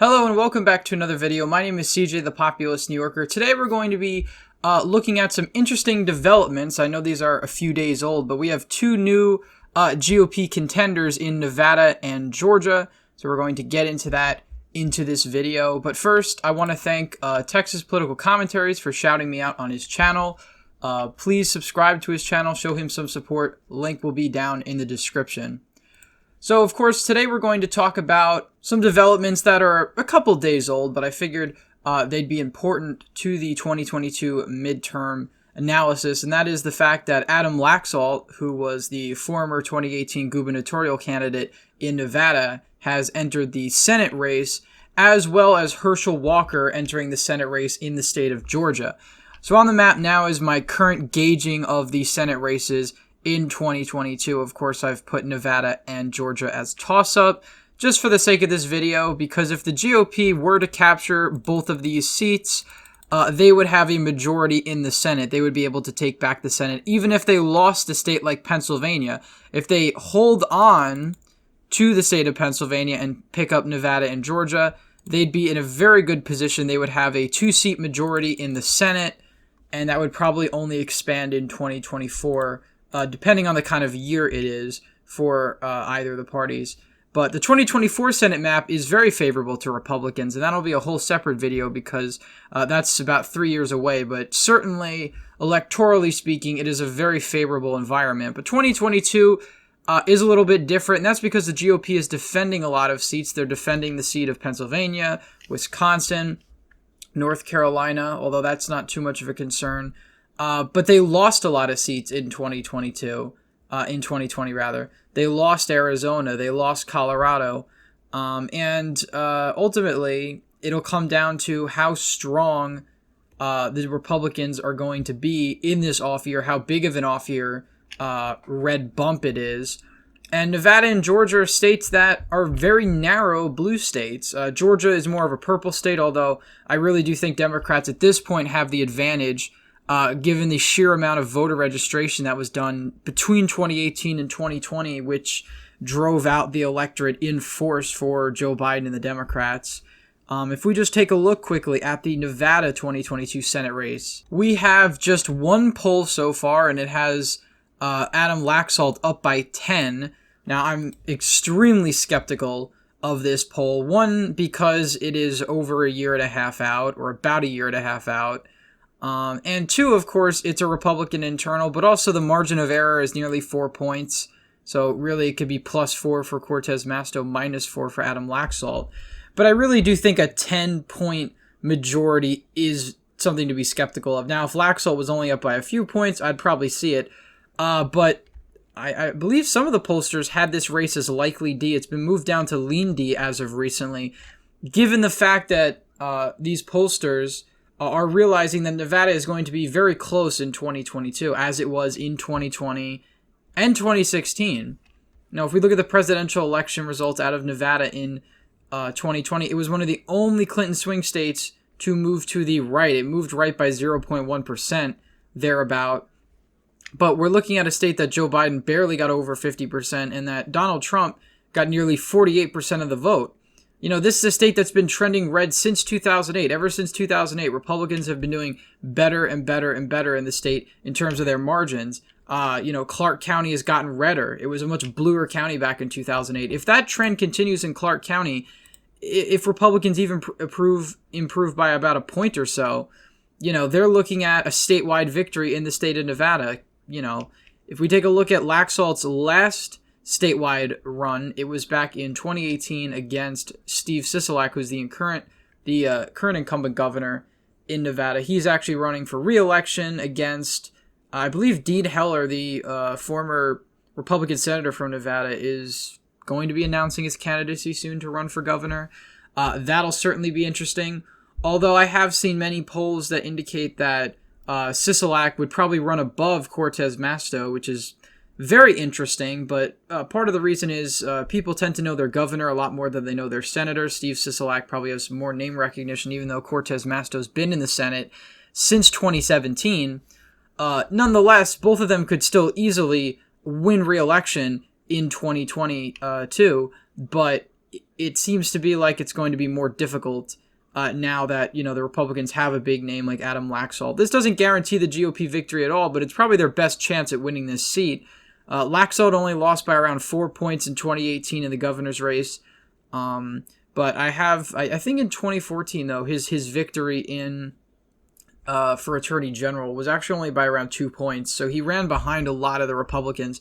Hello and welcome back to another video. My name is CJ, the Populist New Yorker. Today we're going to be looking at some interesting developments. I know these are a few days old, but we have two new GOP contenders in Nevada and Georgia. So we're going to get into that into this video. But first, I want to thank Texas Political Commentaries for shouting me out on his channel. Please subscribe to his channel, show him some support. Link will be down in the description. So, of course, today we're going to talk about some developments that are a couple days old, but I figured they'd be important to the 2022 midterm analysis, and that is the fact that Adam Laxalt, who was the former 2018 gubernatorial candidate in Nevada, has entered the Senate race, as well as Herschel Walker entering the Senate race in the state of Georgia. So on the map now is my current gauging of the Senate races in 2022. Of course, I've put Nevada and Georgia as toss-up, just for the sake of this video, because if the GOP were to capture both of these seats, they would have a majority in the Senate. They would be able to take back the Senate, even if they lost a state like Pennsylvania. If they hold on to the state of Pennsylvania and pick up Nevada and Georgia, they'd be in a very good position. They would have a two-seat majority in the Senate, and that would probably only expand in 2024, depending on the kind of year it is for either of the parties. But the 2024 Senate map is very favorable to Republicans, and that'll be a whole separate video because that's about 3 years away. But certainly, electorally speaking, it is a very favorable environment. But 2022 is a little bit different, and that's because the GOP is defending a lot of seats. They're defending the seat of Pennsylvania, Wisconsin, North Carolina, although that's not too much of a concern. But they lost a lot of seats in 2020 rather. They lost Arizona, they lost Colorado, and ultimately it'll come down to how strong the Republicans are going to be in this off year, how big of an off year red bump it is. And Nevada and Georgia are states that are very narrow blue states. Georgia is more of a purple state, although I really do think Democrats at this point have the advantage given the sheer amount of voter registration that was done between 2018 and 2020, which drove out the electorate in force for Joe Biden and the Democrats. If we just take a look quickly at the Nevada 2022 Senate race, we have just one poll so far, and it has Adam Laxalt up by 10. Now, I'm extremely skeptical of this poll. One, because it is over a year and a half out, or about a year and a half out. And two, of course, it's a Republican internal, but also the margin of error is nearly 4 points. So really it could be +4 for Cortez Masto, -4 for Adam Laxalt. But I really do think a 10-point majority is something to be skeptical of. Now, if Laxalt was only up by a few points, I'd probably see it. But I believe some of the pollsters had this race as likely D. It's been moved down to lean D as of recently, given the fact that these pollsters are realizing that Nevada is going to be very close in 2022, as it was in 2020 and 2016. Now, if we look at the presidential election results out of Nevada in 2020, it was one of the only Clinton swing states to move to the right. It moved right by 0.1%, thereabout. But we're looking at a state that Joe Biden barely got over 50%, and that Donald Trump got nearly 48% of the vote. You know, this is a state that's been trending red since 2008. Ever since 2008, Republicans have been doing better and better and better in the state in terms of their margins. Clark County has gotten redder. It was a much bluer county back in 2008. If that trend continues in Clark County, if Republicans even improve by about a point or so, they're looking at a statewide victory in the state of Nevada. If we take a look at Laxalt's last statewide run, it was back in 2018 against Steve Sisolak, who's the current incumbent governor in Nevada. He's actually running for re-election against, I believe, Dean Heller, the former Republican senator from Nevada, is going to be announcing his candidacy soon to run for governor. That'll certainly be interesting, although I have seen many polls that indicate that Sisolak would probably run above Cortez Masto, which is very interesting, but part of the reason is people tend to know their governor a lot more than they know their senator. Steve Sisolak probably has more name recognition, even though Cortez Masto's been in the Senate since 2017. Nonetheless, both of them could still easily win re-election in 2022, but it seems to be like it's going to be more difficult now that, the Republicans have a big name like Adam Laxalt. This doesn't guarantee the GOP victory at all, but it's probably their best chance at winning this seat. Laxalt only lost by around 4 points in 2018 in the governor's race. But I think in 2014, though, his victory for Attorney General was actually only by around 2 points. So he ran behind a lot of the Republicans.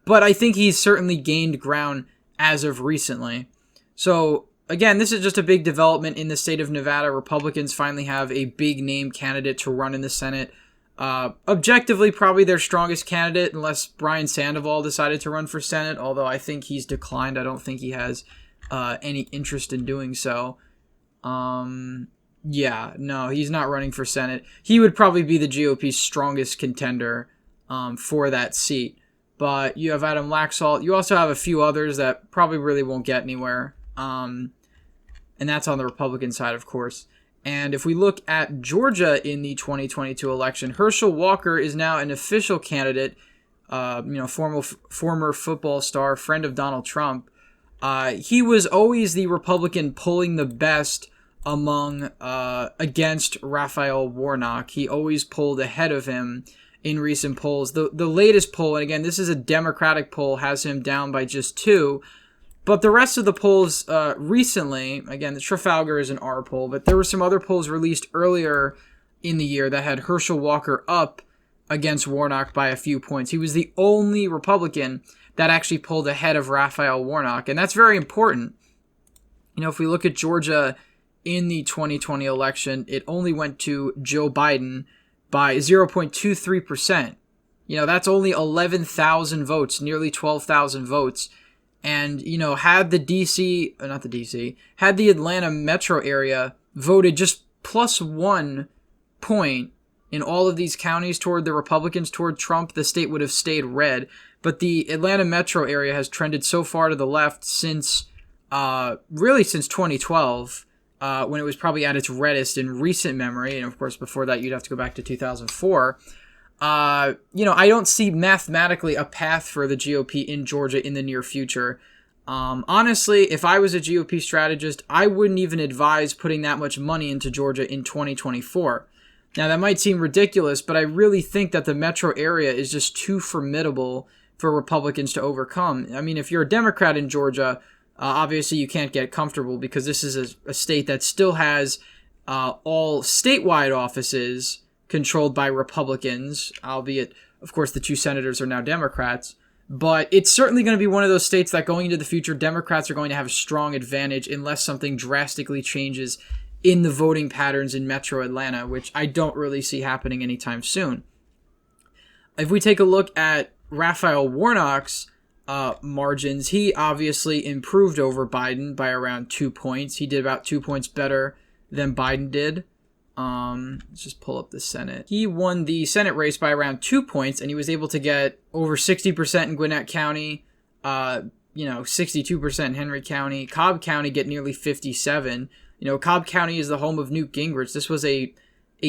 But I think he's certainly gained ground as of recently. So, again, this is just a big development in the state of Nevada. Republicans finally have a big name candidate to run in the Senate. Objectively, probably their strongest candidate, unless Brian Sandoval decided to run for Senate, although I think he's declined. I don't think he has any interest in doing so. Yeah, no, he's not running for Senate. He would probably be the GOP's strongest contender for that seat. But you have Adam Laxalt. You also have a few others that probably really won't get anywhere. And that's on the Republican side, of course. And if we look at Georgia in the 2022 election, Herschel Walker is now an official candidate, former football star, friend of Donald Trump. He was always the Republican polling the best among against Raphael Warnock. He always polled ahead of him in recent polls. The latest poll, and again, this is a Democratic poll, has him down by just 2. But the rest of the polls recently, again, the Trafalgar is an R poll, but there were some other polls released earlier in the year that had Herschel Walker up against Warnock by a few points. He was the only Republican that actually pulled ahead of Raphael Warnock, and that's very important. If we look at Georgia in the 2020 election, it only went to Joe Biden by 0.23%. That's only 11,000 votes, nearly 12,000 votes. And, had the Atlanta metro area voted just plus 1 point in all of these counties toward the Republicans, toward Trump, the state would have stayed red. But the Atlanta metro area has trended so far to the left since 2012, when it was probably at its reddest in recent memory. And of course, before that, you'd have to go back to 2004. I don't see mathematically a path for the GOP in Georgia in the near future. Honestly, if I was a GOP strategist, I wouldn't even advise putting that much money into Georgia in 2024. Now, that might seem ridiculous, but I really think that the metro area is just too formidable for Republicans to overcome. I mean, if you're a Democrat in Georgia, obviously you can't get comfortable because this is a state that still has all statewide offices controlled by Republicans, albeit, of course, the 2 senators are now Democrats. But it's certainly going to be one of those states that going into the future, Democrats are going to have a strong advantage unless something drastically changes in the voting patterns in Metro Atlanta, which I don't really see happening anytime soon. If we take a look at Raphael Warnock's margins, he obviously improved over Biden by around 2 points. He did about 2 points better than Biden did. Let's just pull up the Senate. He won the Senate race by around 2 points, and he was able to get over 60% in Gwinnett County, 62% in Henry County. Cobb County get nearly 57%. Cobb County is the home of Newt Gingrich. This was a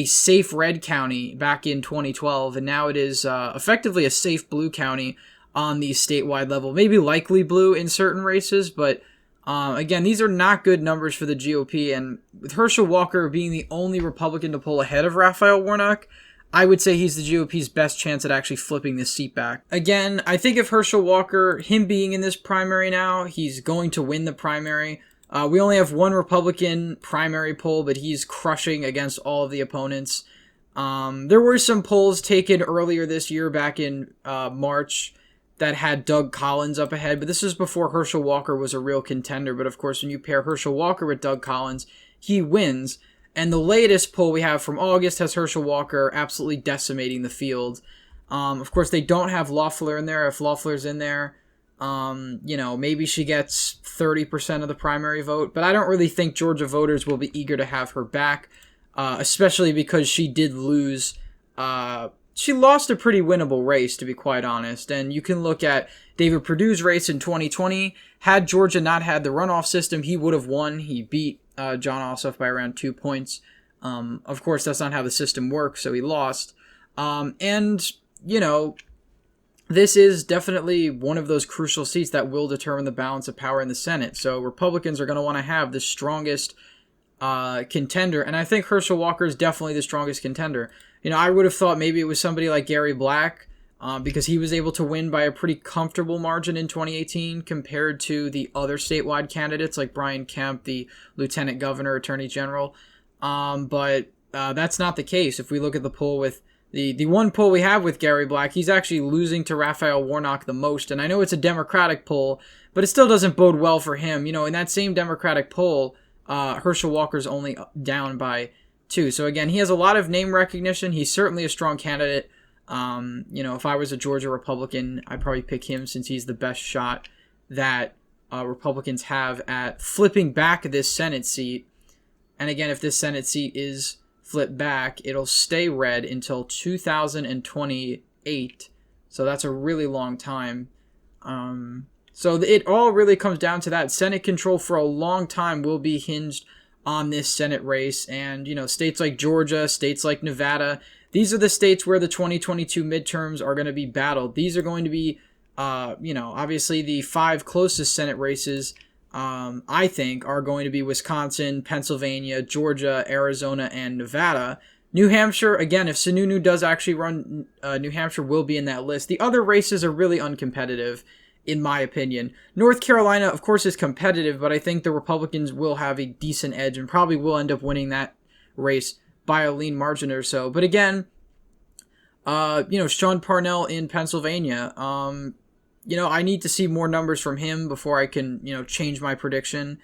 safe red county back in 2012, and now it is effectively a safe blue county on the statewide level. Maybe likely blue in certain races, but again, these are not good numbers for the GOP, and with Herschel Walker being the only Republican to pull ahead of Raphael Warnock, I would say he's the GOP's best chance at actually flipping this seat back. Again, I think if Herschel Walker, him being in this primary now, he's going to win the primary. We only have one Republican primary poll, but he's crushing against all of the opponents. There were some polls taken earlier this year, back in March, that had Doug Collins up ahead, but this was before Herschel Walker was a real contender. But of course, when you pair Herschel Walker with Doug Collins, he wins. And the latest poll we have from August has Herschel Walker absolutely decimating the field. Of course, they don't have Loeffler in there. If Loeffler's in there, maybe she gets 30% of the primary vote. But I don't really think Georgia voters will be eager to have her back, especially because she did lose. She lost a pretty winnable race, to be quite honest. And you can look at David Perdue's race in 2020. Had Georgia not had the runoff system, he would have won. He beat John Ossoff by around 2 points. Of course, that's not how the system works, so he lost. this is definitely one of those crucial seats that will determine the balance of power in the Senate. So Republicans are going to want to have the strongest contender, and I think Herschel Walker is definitely the strongest contender. You know, I would have thought maybe it was somebody like Gary Black, because he was able to win by a pretty comfortable margin in 2018 compared to the other statewide candidates like Brian Kemp, the lieutenant governor, attorney general. But that's not the case. If we look at the poll with the one poll we have with Gary Black, he's actually losing to Raphael Warnock the most. And I know it's a Democratic poll, but it still doesn't bode well for him. You know, in that same Democratic poll, Herschel Walker's only down by 2. So again, he has a lot of name recognition. He's certainly a strong candidate. You know, if I was a Georgia Republican, I'd probably pick him since he's the best shot that Republicans have at flipping back this Senate seat. And again, if this Senate seat is flipped back, it'll stay red until 2028. So that's a really long time. So it all really comes down to that. Senate control for a long time will be hinged on this Senate race. And, you know, states like Georgia, states like Nevada, these are the states where the 2022 midterms are going to be battled. These are going to be, you know, obviously the 5 closest Senate races, I think, are going to be Wisconsin, Pennsylvania, Georgia, Arizona, and Nevada. New Hampshire, again, if Sununu does actually run, New Hampshire will be in that list. The other races are really uncompetitive, in my opinion. North Carolina, of course, is competitive, but I think the Republicans will have a decent edge and probably will end up winning that race by a lean margin or so. But again, you know, Sean Parnell in Pennsylvania, you know, I need to see more numbers from him before I can, you know, change my prediction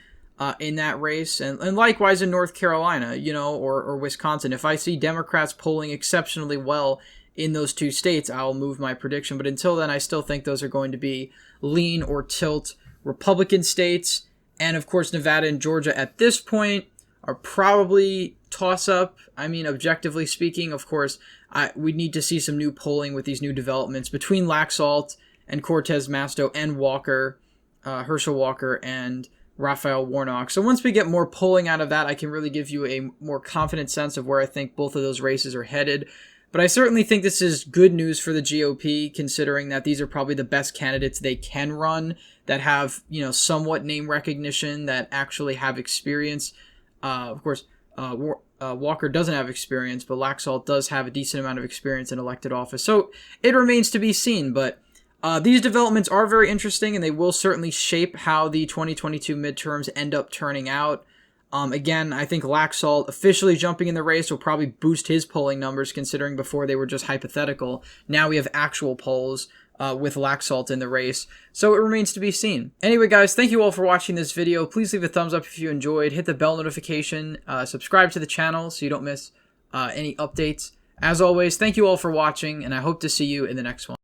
in that race. And likewise in North Carolina, you know, or Wisconsin. If I see Democrats polling exceptionally well in those 2 states, I'll move my prediction. But until then, I still think those are going to be lean or tilt Republican states. And of course, Nevada and Georgia at this point are probably toss-up. I mean, objectively speaking, of course, we need to see some new polling with these new developments between Laxalt and Cortez Masto and Walker, Herschel Walker and Raphael Warnock. So once we get more polling out of that, I can really give you a more confident sense of where I think both of those races are headed. But I certainly think this is good news for the GOP, considering that these are probably the best candidates they can run that have, you know, somewhat name recognition, that actually have experience. Of course, Walker doesn't have experience, but Laxalt does have a decent amount of experience in elected office. So it remains to be seen, but these developments are very interesting, and they will certainly shape how the 2022 midterms end up turning out. Again, I think Laxalt officially jumping in the race will probably boost his polling numbers, considering before they were just hypothetical. Now we have actual polls with Laxalt in the race, so it remains to be seen. Anyway, guys, thank you all for watching this video. Please leave a thumbs up if you enjoyed. Hit the bell notification. Subscribe to the channel so you don't miss any updates. As always, thank you all for watching, and I hope to see you in the next one.